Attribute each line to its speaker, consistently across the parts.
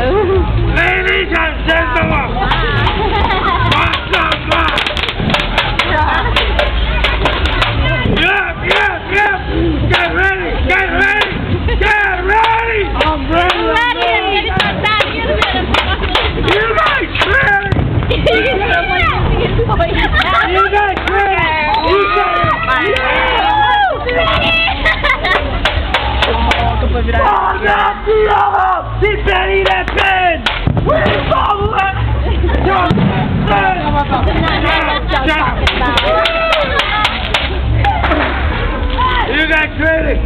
Speaker 1: Ladies and gentlemen, get ready! I'm ready! You guys ready? You guys ready?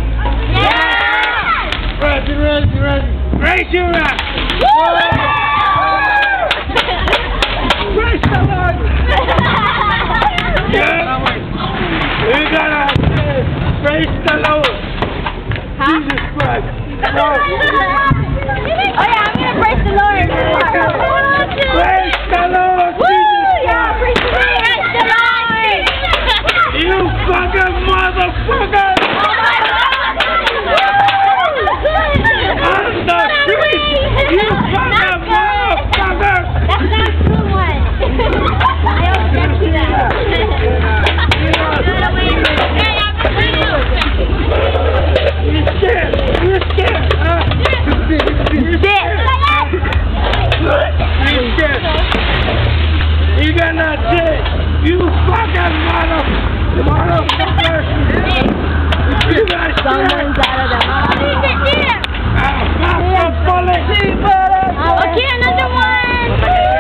Speaker 1: Yeah! Ready. Raise your hand! Praise the Lord! Yeah. You gotta praise the Lord!
Speaker 2: Huh?
Speaker 1: Jesus Christ!
Speaker 2: Oh yeah, I'm gonna praise the Lord!
Speaker 1: Praise the Lord!
Speaker 2: Woo! Yeah, praise the Lord!
Speaker 1: You fucking motherfucker! On the street! You fucking motherfucker!
Speaker 2: That's not a good one. I object to that.
Speaker 1: You're scared! Huh? You're scared! You got not shit! You fucking motherfucker! You got
Speaker 2: Someone's out of the house.
Speaker 1: bullet!
Speaker 2: Okay, another one.